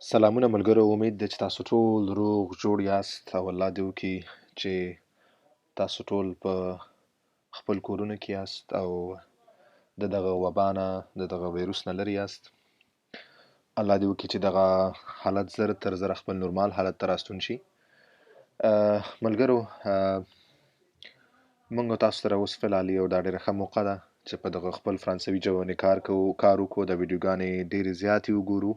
سلامونه ملګرو، امید ده چې تاسو ټول روغ جوړ یاست او الله دې وکړي چې تاسو ټول په خپل کورونو کې یاست او د دغه وبا نه د دغه ویروس نه لرې یاست. الله دې وکړي چې دغه حالت زر تر زره خپل نورمال حالت ته راستون شي. ملګرو، موږ تاسو سره اوس فلحال یو دا ډېره ښه موقع ده چې په دغه خپل فرانسوي ژبه باندې کار وکړو، د ویډیوګانې ډېرې زیاتې وګورو،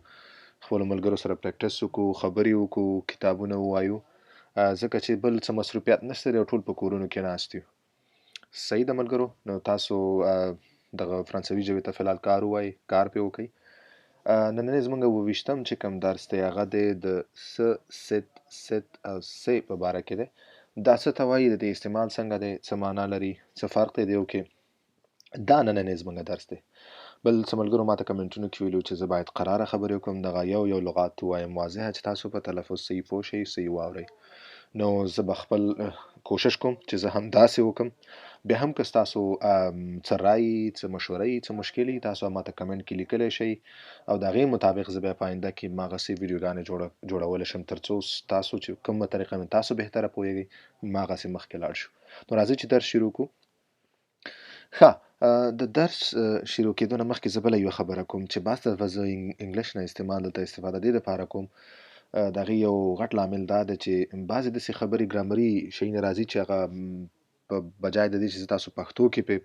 خپلو ملګرو سره پریکټس وکړو، خبرې وکړو، کتابونه ووایو، ځکه چې بل څه مصروفیت نشته دی او ټول په کورونو کې ناست یو. صحیح ده ملګرو، نو تاسو دغه فرانسوي ژبې ته فلحال کار ووایئ، کار پرې وکړئ. نننی زموږ اوويشتم چې کوم درس دی هغه دی د ست او سې په باره کې دی. دا څه ته وایي، د دې استعمال څنګه دی، څه معنا لري، څه فرق دی دیو کې. دا نننی زموږ درس دی. بل څه ملګرو ماته کمنټونو کې ویلو چې زه باید قراره خبرې وکړم، دغه یو لغات ووایم واضحه چې تاسو په تلفظ صحیح پوه شئ، صحیح واورئ. نو زه به خپل کوشش کوم چې زه هم داسې وکړم. بیا هم که ستاسو څه رایې، څه مشورې، څه مشکلې، تاسو ماته کمنټ کې لیکلی شئ او د هغې مطابق زه بیا په آینده کې هماغسې ویډیوګانې جوړولی شم تر څو تاسو چې کومه طریقه مې تاسو بهتره پوهیږئ هماغسې مخکې لاړ شو. نو راځئ چې درس شروع کړو. ښه، د درس شروع کېدو نه مخکې زه بله یوه خبره کوم چې بعض دفعه زه انګلیش نه استفاده دې دپاره کوم. د هغې یو غټ لامل دا دی چې بعضې داسې خبرې ګرامري شیونه راځي چې هغه په بجای د دې چې زه تاسو پښتو کې پرې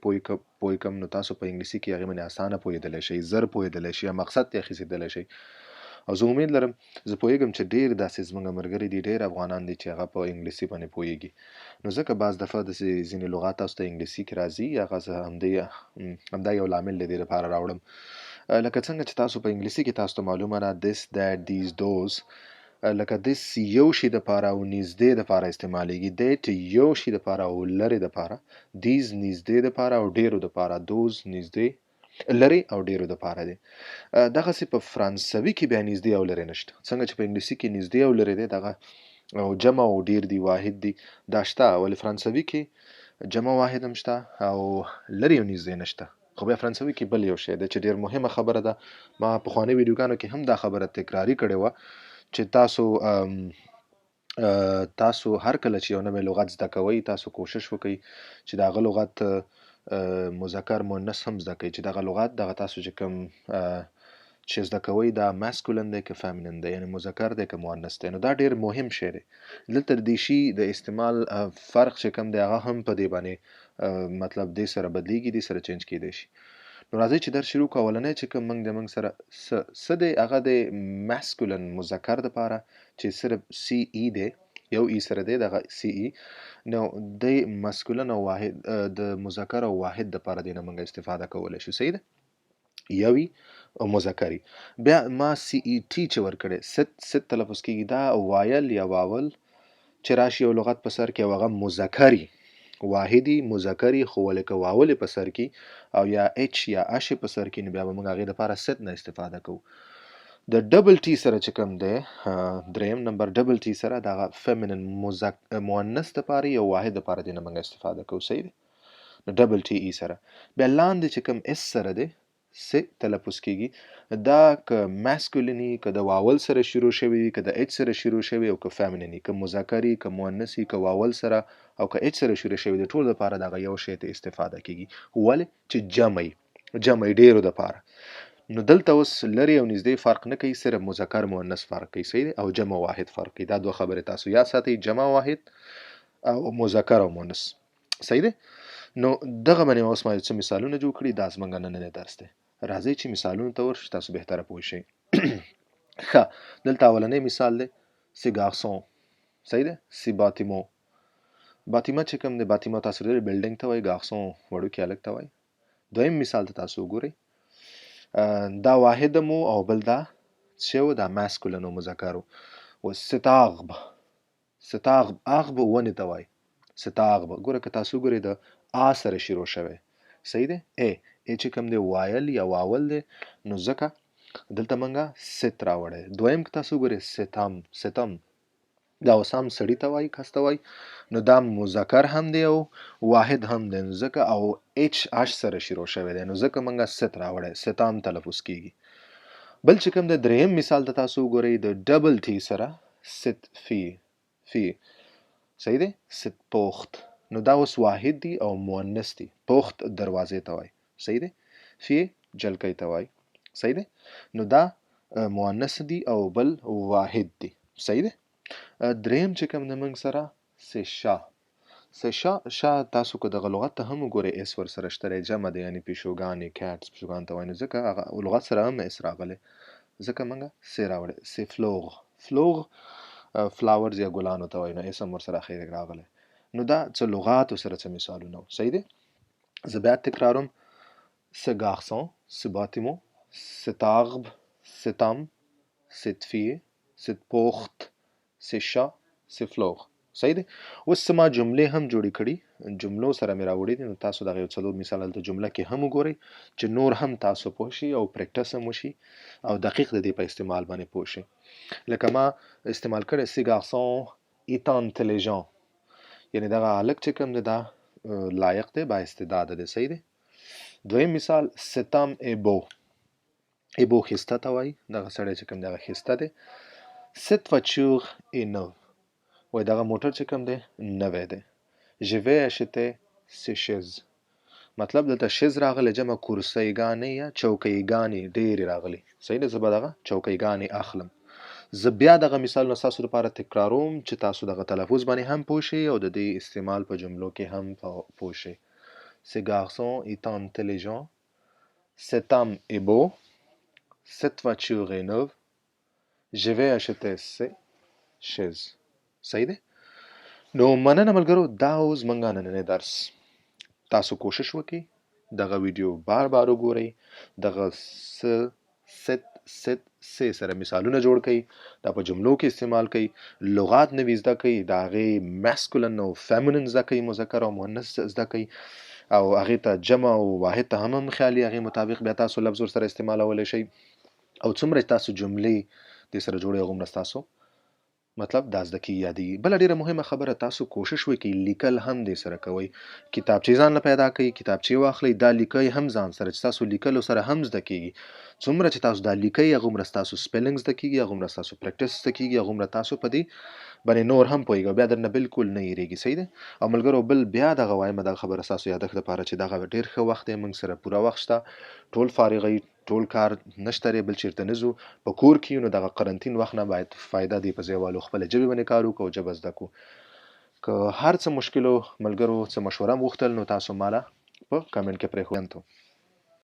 پوه کړم، نو تاسو په انګلیسي کې هغې باندې اسانه پوهېدلی شئ، زر پوهېدلی شئ یا مقصد ته یې اخیستلی شئ. او زه امید لرم، زه پوهېږم چې ډېر داسې زموږ ملګري دي، ډېر افغانان دي چې هغه په انګلیسي باندې پوهېږي. نو ځکه بعض دفعه داسې ځینې لغات تاسو ته انګلیسي کې راځي، هغه زه همدا یو لامل دی دې لپاره راوړم. لکه څنګه چې تاسو په انګلیسي کې تاسو ته معلومه ده this that these those، لکه this یو شي دپاره او نږدې دپاره استعمالیږي، that یو شي دپاره او لرې دپاره، these نږدې دپاره او ډېرو دپاره، those نږدې لرې او ډېرو دپاره دی. دغسې په فرانسوي کې بیا نږدې او لرې نشته. څنګه چې په انګلیسي کې نږدې او لرې دی، دغه او جمع او ډېر دی، واحد دی، دا شته، ولې فرانسوي کې جمع واحد هم شته او لرې او نږدې نشته. خو بیا فرانسوي کې بل یو شی دی چې ډېر مهمه خبره ده. ما پخواني ویډیوګانو کې هم دا خبره تکراري کړې وه چې تاسو هر کله چې یو نوی لغت زده کوئ، تاسو کوشش وکئ چې د هغه لغت مذکر مؤنث هم زده کړئ، چې دغه لغت دغه تاسو چې کوم چې زده کوئ دا ماسکولن دی که فیمینن دی، یعنې مذکر دی که مؤنث دی. نو دا ډېر مهم شی دی. دلته د دې شي د استعمال فرق چې کوم دی هغه هم په دې باندې مطلب دې سره بدلیږي، دې سره چینج کیدی شي. نو راځئ چې درس شروع کړو. اولنی چې کوم موږ سره څه دی، هغه دی ماسکولن مذکر دپاره چې صرف سی ای دی، یو ای سره دی، دغه سی ای. نو د ماسکولن او واحد د مذکر او واحد دپاره دی نه موږ استفاده کولی شو. صحیح ده، یوی او مذکری. بیا ما سی ای ټي چې ورکړی، ست تلفظ کېږي، دا وایل یا واول چې راشي یو لغت په سر کې او هغه مذکري، واحدی مذکری، خو ولې که واولې په سر کې او یا اچ یا اش په سر کې، نو بیا به موږ هغې دپاره ست نه استفاده کوو. د ډبل ټي سره چې کوم دی، دریم نمبر ډبل ټي سره دغه فیمینن مؤنث دپاره یو واحد دپاره دی نه موږ استفاده کوو. صحیح دی، نو ډبل ټي ای سره. بیا لاندې چې کوم اس سره دی، س تلفظ کېږي، دا که ماسکولینی، که د واول سره شروع شوي، که د اچ سره شروع شوي، او که فیمینینی، که مذکري، که مؤنثي، که واول سره او که اچ سره شروع شوي، د ټول دپاره دغه یو شی ته استفاده کېږي. ولې چې جمع ډېرو دپاره. نو دلته اوس لرې او نږدې فرق نه کوي، صرف مذکر مؤنث فرق کوي. صحیح دی، او جمع واحد فرق کوي. دا دوه خبرې تاسو یاد ساتئ، جمع واحد او مذکر او مؤنث. صحیح دی. نو دغه باندې اوس ما څه مثالونه جوړ کړي، دا زموږ نننی درس دی. راځئ چې مثالونو ته ورشو، تاسو بهتره پوه شئ. ښه، دلته اولنی مثال دی سی ګارسون. صحیح دی، سی باتیمو. باتیمه چې کوم دی، باتیمه تاسو لري بلډینګ ته وایي، ګارسون وړوکی هلک ته وایي. دویم مثال ته تاسو وګورئ، دا واحد مو او بل دا څه و، دا ماسکولن او مذکر و. ستاغب اغب ونې ته وایي، ستاغب. ګوره که تاسو ګورئ د آ سره شروع شوی. صحیح دی، ای چې کوم دی وایل یا واول دی، نو ځکه دلته موږ ست راوړی. دویم که تاسو ګورئ ستم، دا اوس هم سړي ته وایي، کس ته وایي، نو دا مذکر هم دی او واحد هم دی، نو ځکه او اچ سره شروع شوی دی، نو ځکه موږ ست راوړی، ستام تلفظ کېږي. بل چې کوم د دریم مثال ته تاسو وګورئ د ډبل ټي سره ست فی صحیح دی ست پوخت نو دا اوس واحد دی او مؤنث دی پوخت دروازې ته وایي صحیح دی فی جلکۍ ته وایي صحیح دی نو دا مؤنث دی او بل واحد دی صحیح دی دریم چې کوم د موږ سره شا تاسو کو دغه لغت ته هم وګورئ اس ور سره شته جمع دی یعنی پیشوګانې کیټس پیشوګان ته وایي نو ځکه هغه لغت سره هم اس راغلی ځکه موږ سی راوړی سی فلوغ فلاورز یا ګلانو ته وایي نو اس هم ورسره اخیر راغلی نو دا څه لغاتو سره څه مثالونه وو صحیح دی زه بیا تکراروم ce garçon ce bâtiment cet arbre cet homme cette fille cette porte ce chat ce fleur صحیح دی اوس ما جملې هم جوړې کړي جملو سره مې راوړي دي نو تاسو دغه یو څلور مثال دلته جمله کې هم وګورئ چې نور هم تاسو پوه شئ او پریکټس هم وشي او دقیق د دې په استعمال باندې پوه شئ لکه ما استعمال کړی ce garçon est intelligent یعنی دغه هلک چې کوم دی دا لایق دی با استعداده دی صحیح دی دویم مثال cet homme est beau ښایسته ته وایي دغه سړی چې کوم دی هغه ښایسته دی cette voiture est neuve وای دغه موټر چې کوم دی نوی دی je vais acheter ces chaises مطلب دلته شیز راغلی جمع کرسیګانې یا چوکیګانې ډېرې راغلي صحیح دی زه به دغه چوکیګانې اخلم زه بیا دغه مثالونه ستاسو لپاره تکراروم چې تاسو دغه تلفظ باندې هم پوه شئ او د دې استعمال په جملو کې هم پوه شئ ce garçon est intelligent cet homme est beau cette voiture est neuve je vais acheter ces chaises صحیح دی نو مننه ملګرو دا اوس موږ نننی درس تاسو کوشش وکړئ دغه ویډیو بار وګورئ دغه ست سره مثالونه جوړ کړئ دا په جملو کې استعمال کړئ لغات نوي زده کړئ د هغې ماسکولن او فیمینن زده کړئ مذکر او مؤنث زده کړئ او هغې ته جمع او واحد ته هم خیالي هغې مطابق بیا تاسو لفظ ورسره استعمالولی شئ او څومره تاسو جملې دې سره جوړئ هغومره ستاسو مطلب دا زده کیږي یادېږي بله ډېره مهمه خبره تاسو کوشش وکړئ لیکل هم دې سره کوئ کتابچې ځان له پیدا کړئ کتابچې واخلئ دا لیکئ هم ځان سره چې تاسو لیکلو سره هم زده کیږي څومره چې تاسو دا لیکئ هغومره ستاسو سپیلنګ زده کیږي هغومره ستاسو پریکټس زده کیږي هغومره تاسو په دې باندې نور هم پوهیږئ بیا درنه بالکل نه هېرېږي صحیح دی او ملګرو بل بیا دغه وایم دغه خبره ستاسو یادښت دپاره چې دغه ډېر ښه وخت دی موږ سره پوره وخت شته ټول فارغئ ټول کار نشته دی بل چېرته نه ځو په کور کې نو دغه قرنطین وخت نه باید فایده دی په ځای والو خپله ژبې باندې کار وکړو او ژبه زده کړو که هر څه مشکل و ملګرو څه مشوره هم غوښتل نو تاسو ماله په کمنټ کې پرېښودل